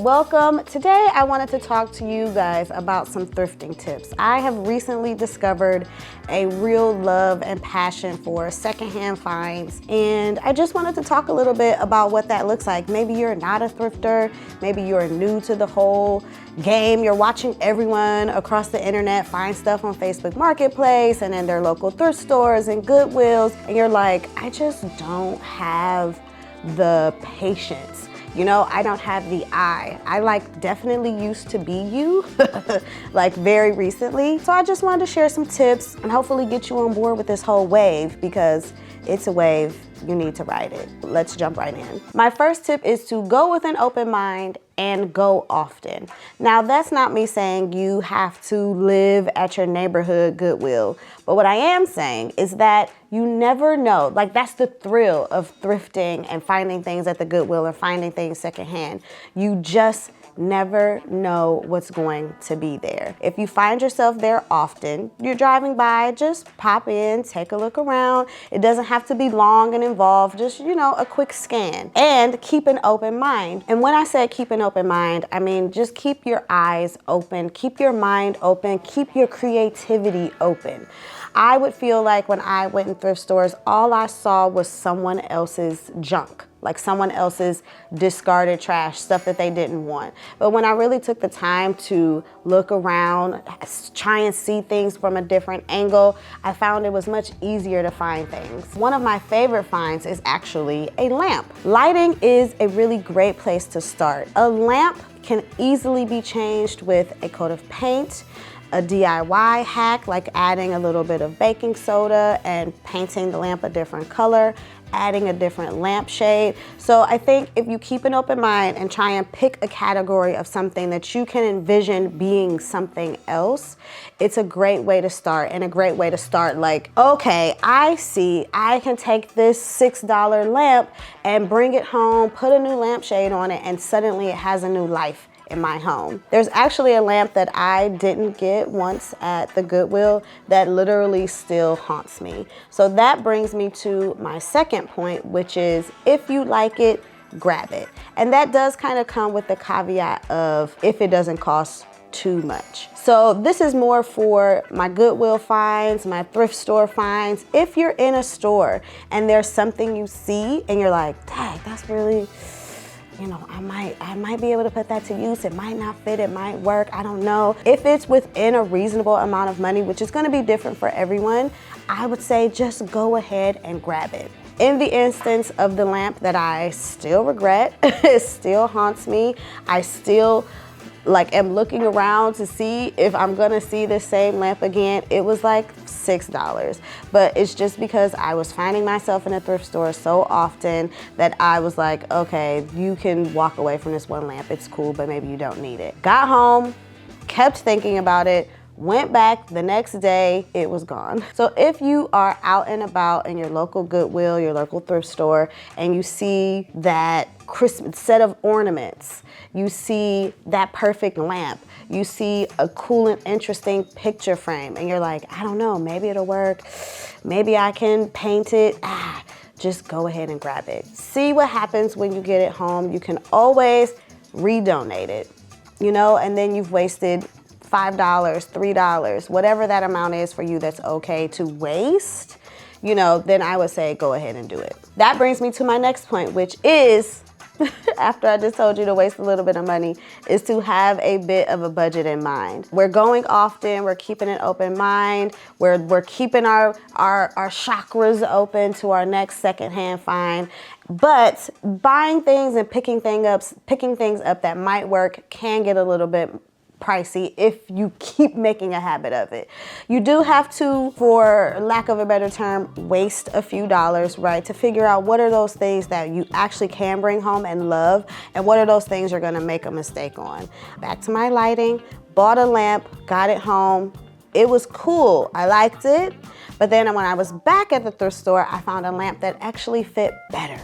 Welcome. Today I wanted to talk to you guys about some thrifting tips. I have recently discovered a real love and passion for secondhand finds, and I just wanted to talk a little bit about what that looks like. Maybe you're not a thrifter, maybe you're new to the whole game, you're watching everyone across the internet find stuff on Facebook Marketplace and in their local thrift stores and Goodwills, and you're like, I just don't have the patience. You know, I don't have the eye. I definitely used to be you, like very recently. So I just wanted to share some tips and hopefully get you on board with this whole wave, because it's a wave, you need to ride it. Let's jump right in. My first tip is to go with an open mind and go often. Now, that's not me saying you have to live at your neighborhood Goodwill, but what I am saying is that you never know. Like, that's the thrill of thrifting and finding things at the Goodwill or finding things secondhand. You just never know what's going to be there. If you find yourself there often, you're driving by, just pop in, take a look around. It doesn't have to be long and involved, just, you know, a quick scan. And keep an open mind. And when I say keep an open mind, I mean just keep your eyes open, keep your mind open, keep your creativity open. I would feel like when I went in thrift stores, all I saw was someone else's junk, like someone else's discarded trash, stuff that they didn't want. But when I really took the time to look around, try and see things from a different angle, I found it was much easier to find things. One of my favorite finds is actually a lamp. Lighting is a really great place to start. A lamp can easily be changed with a coat of paint, a DIY hack like adding a little bit of baking soda and painting the lamp a different color, adding a different lamp shade. So I think if you keep an open mind and try and pick a category of something that you can envision being something else, it's a great way to start, and a great way to start like, okay, I see I can take this $6 lamp and bring it home, put a new lampshade on it, and suddenly it has a new life in my home. There's actually a lamp that I didn't get once at the Goodwill that literally still haunts me. So that brings me to my second point, which is if you like it, grab it. And that does kind of come with the caveat of if it doesn't cost too much. So this is more for my Goodwill finds, my thrift store finds. If you're in a store and there's something you see and you're like, dang, that's really, you know, I might be able to put that to use. It might not fit, it might work, I don't know. If it's within a reasonable amount of money, which is gonna be different for everyone, I would say just go ahead and grab it. In the instance of the lamp that I still regret, it still haunts me, I still am looking around to see if I'm gonna see this same lamp again. It was like $6, but it's just because I was finding myself in a thrift store so often that I was like, okay, you can walk away from this one lamp, it's cool, but maybe you don't need it. Got home, kept thinking about it, went back the next day, it was gone. So if you are out and about in your local Goodwill, your local thrift store, and you see that Christmas set of ornaments, you see that perfect lamp, you see a cool and interesting picture frame, and you're like, I don't know, maybe it'll work, maybe I can paint it, just go ahead and grab it. See what happens when you get it home. You can always redonate it, you know, and then you've wasted $5, $3, whatever that amount is for you that's okay to waste, you know, then I would say go ahead and do it. That brings me to my next point, which is, after I just told you to waste a little bit of money, is to have a bit of a budget in mind. We're going often, we're keeping an open mind, we're keeping our chakras open to our next secondhand find. But buying things and picking things up that might work can get a little bit pricey if you keep making a habit of it. You do have to, for lack of a better term, waste a few dollars, right, to figure out what are those things that you actually can bring home and love, and what are those things you're gonna make a mistake on. Back to my lighting, bought a lamp, got it home. It was cool, I liked it, but then when I was back at the thrift store, I found a lamp that actually fit better.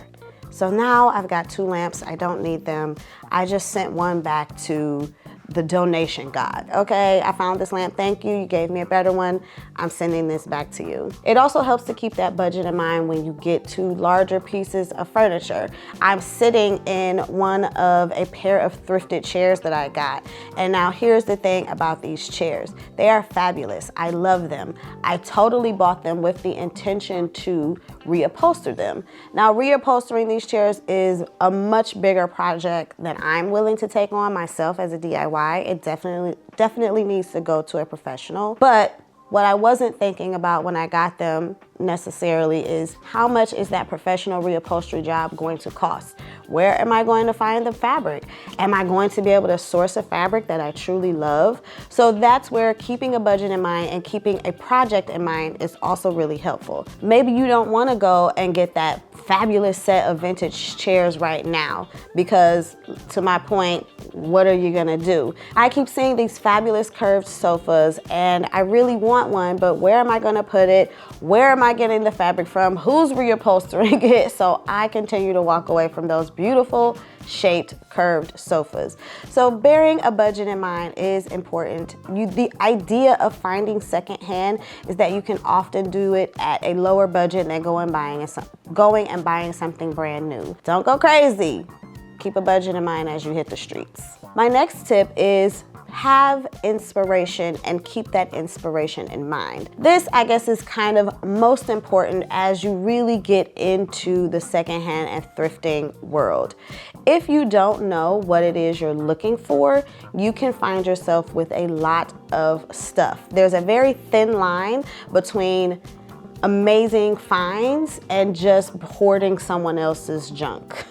So now I've got two lamps, I don't need them. I just sent one back to the donation god. Okay, I found this lamp, thank you, you gave me a better one, I'm sending this back to you. It also helps to keep that budget in mind when you get to larger pieces of furniture. I'm sitting in one of a pair of thrifted chairs that I got, and now here's the thing about these chairs. They are fabulous, I love them. I totally bought them with the intention to reupholster them. Now, reupholstering these chairs is a much bigger project than I'm willing to take on myself as a DIY. It definitely needs to go to a professional. But what I wasn't thinking about when I got them necessarily is how much is that professional reupholstery job going to cost? Where am I going to find the fabric? Am I going to be able to source a fabric that I truly love? So that's where keeping a budget in mind and keeping a project in mind is also really helpful. Maybe you don't want to go and get that fabulous set of vintage chairs right now because, to my point, what are you gonna do? I keep seeing these fabulous curved sofas and I really want one, but where am I gonna put it? Where am I getting the fabric from? Who's reupholstering it? So I continue to walk away from those beautiful shaped curved sofas. So bearing a budget in mind is important. The idea of finding secondhand is that you can often do it at a lower budget than going and buying something brand new. Don't go crazy. Keep a budget in mind as you hit the streets. My next tip is have inspiration and keep that inspiration in mind. This, I guess, is kind of most important as you really get into the secondhand and thrifting world. If you don't know what it is you're looking for, you can find yourself with a lot of stuff. There's a very thin line between amazing finds and just hoarding someone else's junk.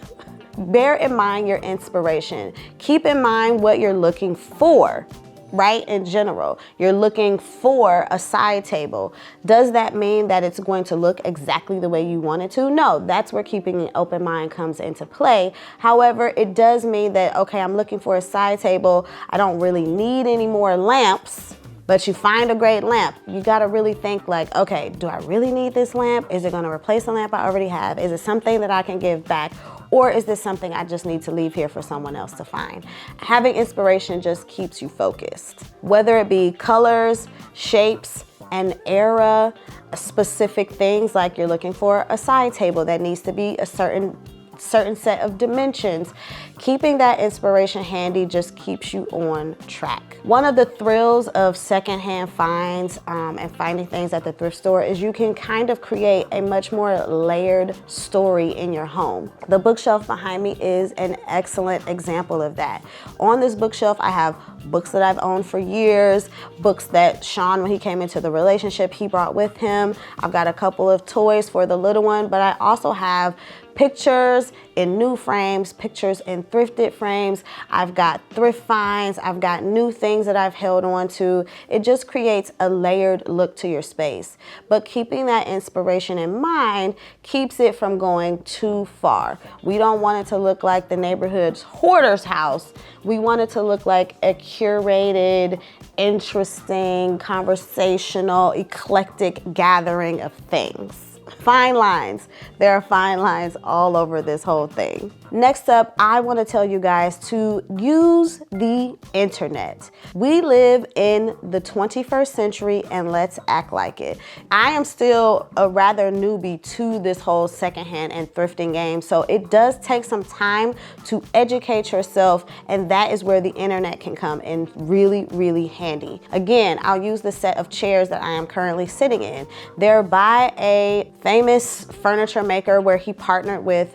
Bear in mind your inspiration. Keep in mind what you're looking for, right? In general, you're looking for a side table. Does that mean that it's going to look exactly the way you want it to? No, that's where keeping an open mind comes into play. However, it does mean that, okay, I'm looking for a side table. I don't really need any more lamps. But you find a great lamp, you gotta really think like, okay, do I really need this lamp? Is it gonna replace the lamp I already have? Is it something that I can give back? Or is this something I just need to leave here for someone else to find? Having inspiration just keeps you focused. Whether it be colors, shapes, an era, specific things like you're looking for a side table that needs to be a certain set of dimensions. Keeping that inspiration handy just keeps you on track. One of the thrills of secondhand finds and finding things at the thrift store is you can kind of create a much more layered story in your home. The bookshelf behind me is an excellent example of that. On this bookshelf, I have books that I've owned for years, books that Sean, when he came into the relationship, he brought with him. I've got a couple of toys for the little one, but I also have pictures in new frames, pictures in thrifted frames. I've got thrift finds. I've got new things that I've held on to. It just creates a layered look to your space. But keeping that inspiration in mind keeps it from going too far. We don't want it to look like the neighborhood's hoarder's house. We want it to look like a curated, interesting, conversational, eclectic gathering of things. Fine lines. There are fine lines all over this whole thing. Next up, I want to tell you guys to use the internet. We live in the 21st century and let's act like it. I am still a rather newbie to this whole secondhand and thrifting game, so it does take some time to educate yourself, and that is where the internet can come in really, really handy. Again, I'll use the set of chairs that I am currently sitting in. They're by a famous furniture maker where he partnered with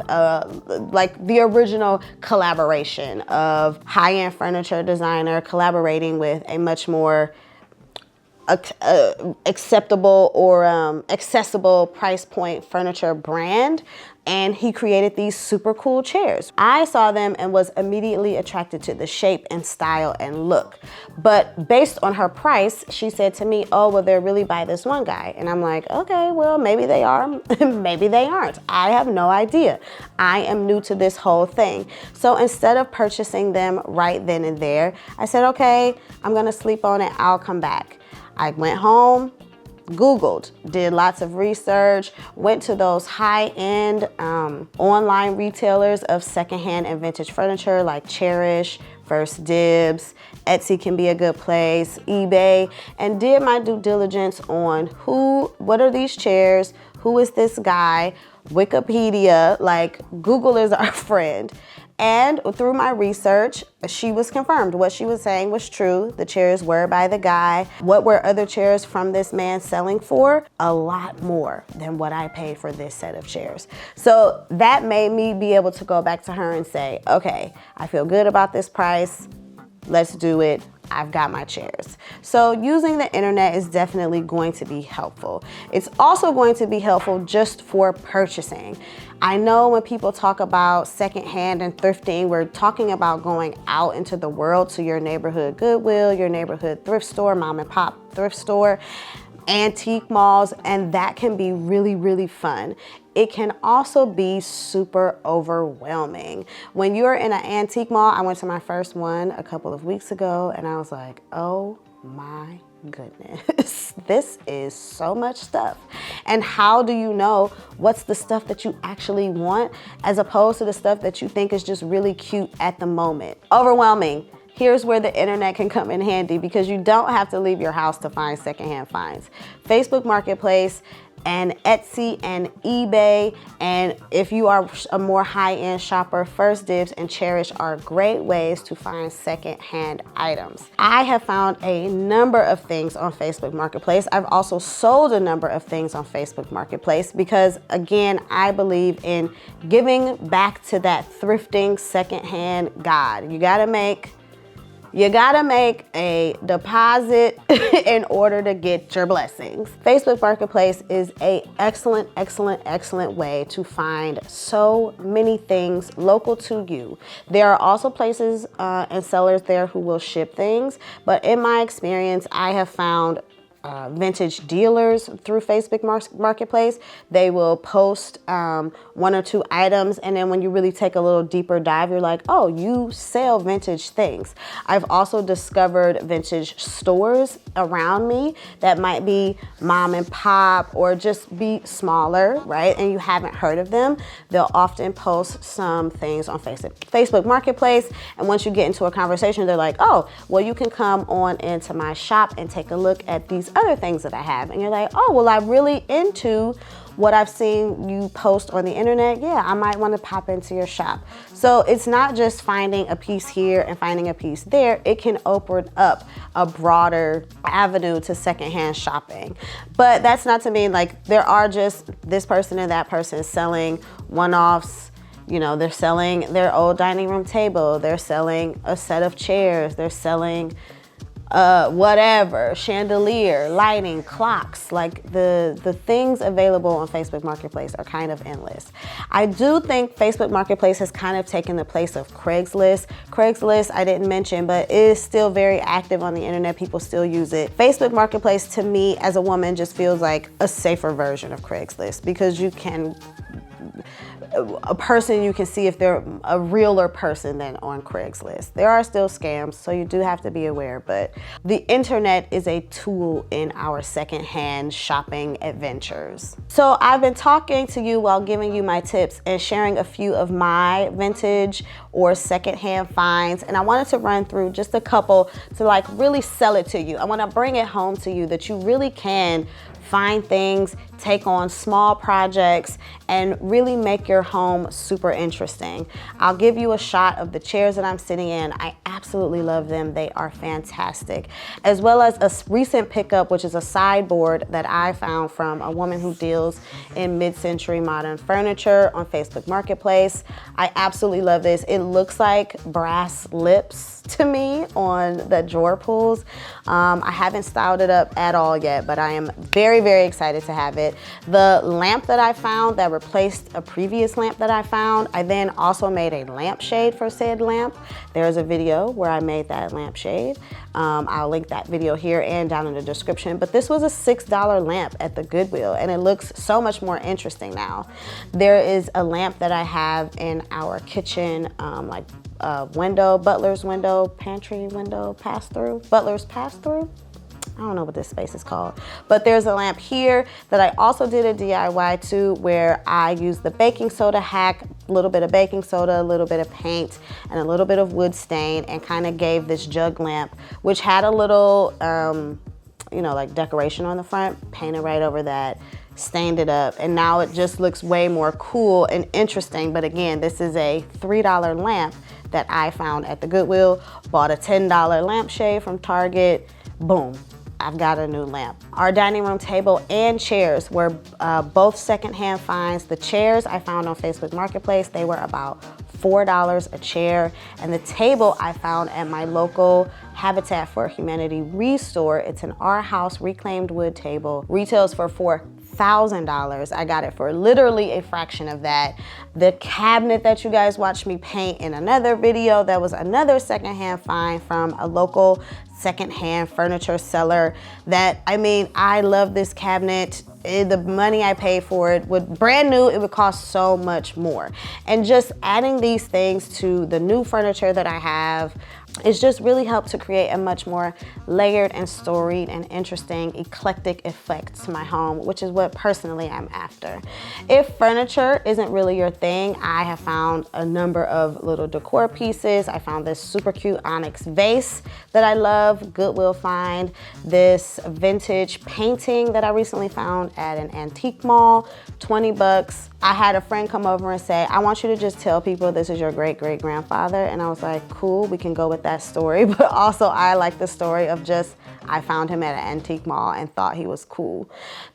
like the original collaboration of high-end furniture designer collaborating with a much more acceptable or accessible price point furniture brand, and he created these super cool chairs. I saw them and was immediately attracted to the shape and style and look. But based on her price, she said to me, oh, well, they're really by this one guy. And I'm like, okay, well, maybe they are, maybe they aren't. I have no idea. I am new to this whole thing. So instead of purchasing them right then and there, I said, okay, I'm gonna sleep on it, I'll come back. I went home, Googled, did lots of research, went to those high-end online retailers of secondhand and vintage furniture like Cherish, First Dibs. Etsy can be a good place, eBay, and did my due diligence on what are these chairs, who is this guy, Wikipedia, like Google is our friend. And through my research, she was confirmed. What she was saying was true. The chairs were by the guy. What were other chairs from this man selling for? A lot more than what I paid for this set of chairs. So that made me be able to go back to her and say, okay, I feel good about this price. Let's do it. I've got my chairs. So using the internet is definitely going to be helpful. It's also going to be helpful just for purchasing. I know when people talk about secondhand and thrifting, we're talking about going out into the world to your neighborhood Goodwill, your neighborhood thrift store, mom and pop thrift store, antique malls, and that can be really, really fun. It can also be super overwhelming. When you're in an antique mall, I went to my first one a couple of weeks ago and I was like, oh my goodness, this is so much stuff. And how do you know what's the stuff that you actually want as opposed to the stuff that you think is just really cute at the moment? Overwhelming. Here's where the internet can come in handy because you don't have to leave your house to find secondhand finds. Facebook Marketplace and Etsy and eBay, and if you are a more high-end shopper, First Dibs and Cherish are great ways to find secondhand items. I have found a number of things on Facebook Marketplace. I've also sold a number of things on Facebook Marketplace because, again, I believe in giving back to that thrifting secondhand God. You gotta make a deposit in order to get your blessings. Facebook Marketplace is an excellent way to find so many things local to you. There are also places and sellers there who will ship things, but in my experience, I have found vintage dealers through Facebook Marketplace. They will post one or two items, and then when you really take a little deeper dive, you're like, oh, you sell vintage things. I've also discovered vintage stores around me that might be mom and pop or just be smaller, right? And you haven't heard of them. They'll often post some things on Facebook Marketplace, and once you get into a conversation, they're like, oh, well, you can come on into my shop and take a look at these other things that I have. And you're like, oh, well, I'm really into what I've seen you post on the internet. Yeah, I might want to pop into your shop. So it's not just finding a piece here and finding a piece there. It can open up a broader avenue to secondhand shopping. But that's not to mean like there are just this person and that person selling one-offs. You know, they're selling their old dining room table. They're selling a set of chairs. They're selling whatever, chandelier, lighting, clocks, like the things available on Facebook Marketplace are kind of endless. I do think Facebook Marketplace has kind of taken the place of Craigslist. Craigslist, I didn't mention, but it is still very active on the internet. People still use it. Facebook Marketplace, to me, as a woman, just feels like a safer version of Craigslist because you can a person, you can see if they're a realer person than on Craigslist. There are still scams, so you do have to be aware, but the internet is a tool in our secondhand shopping adventures. So I've been talking to you while giving you my tips and sharing a few of my vintage or secondhand finds, and I wanted to run through just a couple to like really sell it to you. I want to bring it home to you that you really can find things, take on small projects, and really make your home super interesting. I'll give you a shot of the chairs that I'm sitting in. I absolutely love them. They are fantastic. As well as a recent pickup, which is a sideboard that I found from a woman who deals in mid-century modern furniture on Facebook Marketplace. I absolutely love this. It looks like brass lips to me on the drawer pulls. I haven't styled it up at all yet, but I am very, very excited to have it. The lamp that I found that replaced a previous lamp that I found, I then also made a lampshade for said lamp. There's a video where I made that lampshade. I'll link that video here and down in the description, but this was a $6 lamp at the Goodwill, and it looks so much more interesting now. There is a lamp that I have in our kitchen, like window, butler's window, pantry window, pass-through, butler's pass-through. I don't know what this space is called, but there's a lamp here that I also did a DIY to, where I used the baking soda hack, a little bit of baking soda, a little bit of paint, and a little bit of wood stain, and kind of gave this jug lamp, which had a little, you know, like decoration on the front, painted right over that, stained it up, and now it just looks way more cool and interesting. But again, this is a $3 lamp that I found at the Goodwill, bought a $10 lampshade from Target, boom, I've got a new lamp. Our dining room table and chairs were both secondhand finds. The chairs I found on Facebook Marketplace, they were about $4 a chair, and the table I found at my local Habitat for Humanity restore. It's an Our House reclaimed wood table, retails for $4,000. I got it for literally a fraction of that. The cabinet that you guys watched me paint in another video, that was another secondhand find from a local secondhand furniture seller. That, I mean, I love this cabinet. The money I paid for it, would brand new, it would cost so much more. And just adding these things to the new furniture that I have, it's just really helped to create a much more layered and storied and interesting, eclectic effect to my home, which is what personally I'm after. If furniture isn't really your thing, I have found a number of little decor pieces. I found this super cute onyx vase that I love, Goodwill find. This vintage painting that I recently found at an antique mall, 20 bucks. I had a friend come over and say, I want you to just tell people this is your great-great-grandfather. And I was like, cool, we can go with that story. But also I like the story of just, I found him at an antique mall and thought he was cool.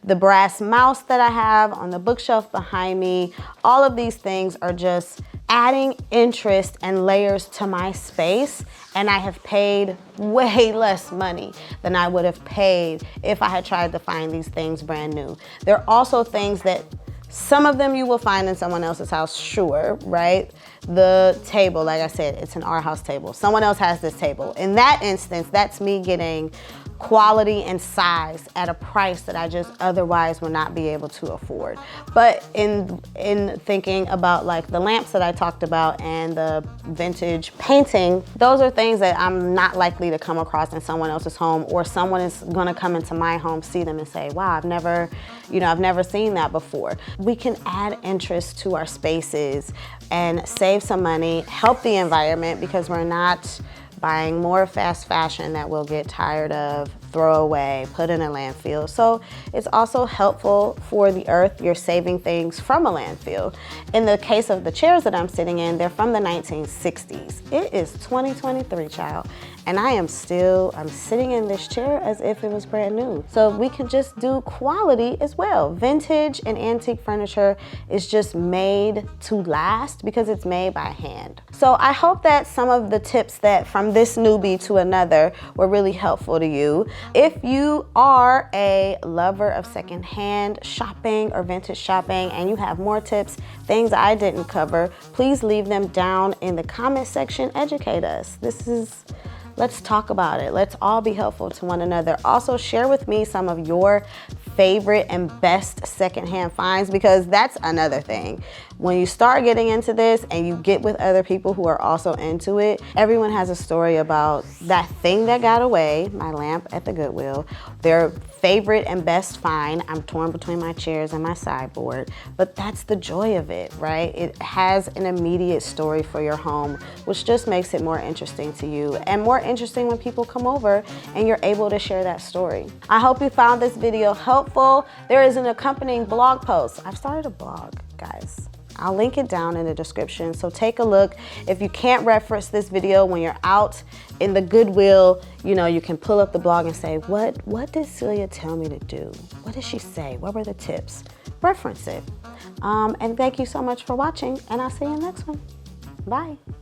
The brass mouse that I have on the bookshelf behind me, all of these things are just adding interest and layers to my space. And I have paid way less money than I would have paid if I had tried to find these things brand new. There are also things that some of them you will find in someone else's house, sure, right? The table, like I said, it's an Our House table. Someone else has this table. In that instance, that's me getting quality and size at a price that I just otherwise would not be able to afford. But in thinking about like the lamps that I talked about and the vintage painting, those are things that I'm not likely to come across in someone else's home, or someone is gonna come into my home, see them and say, wow, I've never seen that before. We can add interest to our spaces and save some money, help the environment, because we're not buying more fast fashion that we'll get tired of, throw away, put in a landfill. So it's also helpful for the earth. You're saving things from a landfill. In the case of the chairs that I'm sitting in, they're from the 1960s. It is 2023, child. And I'm sitting in this chair as if it was brand new. So we can just do quality as well. Vintage and antique furniture is just made to last because it's made by hand. So I hope that some of the tips that from this newbie to another were really helpful to you. If you are a lover of secondhand shopping or vintage shopping and you have more tips, things I didn't cover, please leave them down in the comment section. Educate us. Let's talk about it. Let's all be helpful to one another. Also, share with me some of your favorite and best secondhand finds, because that's another thing. When you start getting into this and you get with other people who are also into it, everyone has a story about that thing that got away, my lamp at the Goodwill, their favorite and best find. I'm torn between my chairs and my sideboard, but that's the joy of it, right? It has an immediate story for your home, which just makes it more interesting to you and more interesting when people come over and you're able to share that story. I hope you found this video helpful. There is an accompanying blog post. I've started a blog, guys. I'll link it down in the description, so take a look. If you can't reference this video when you're out in the Goodwill, you can pull up the blog and say, what did Celia tell me to do? What did she say? What were the tips? Reference it. And thank you so much for watching, and I'll see you in the next one. Bye.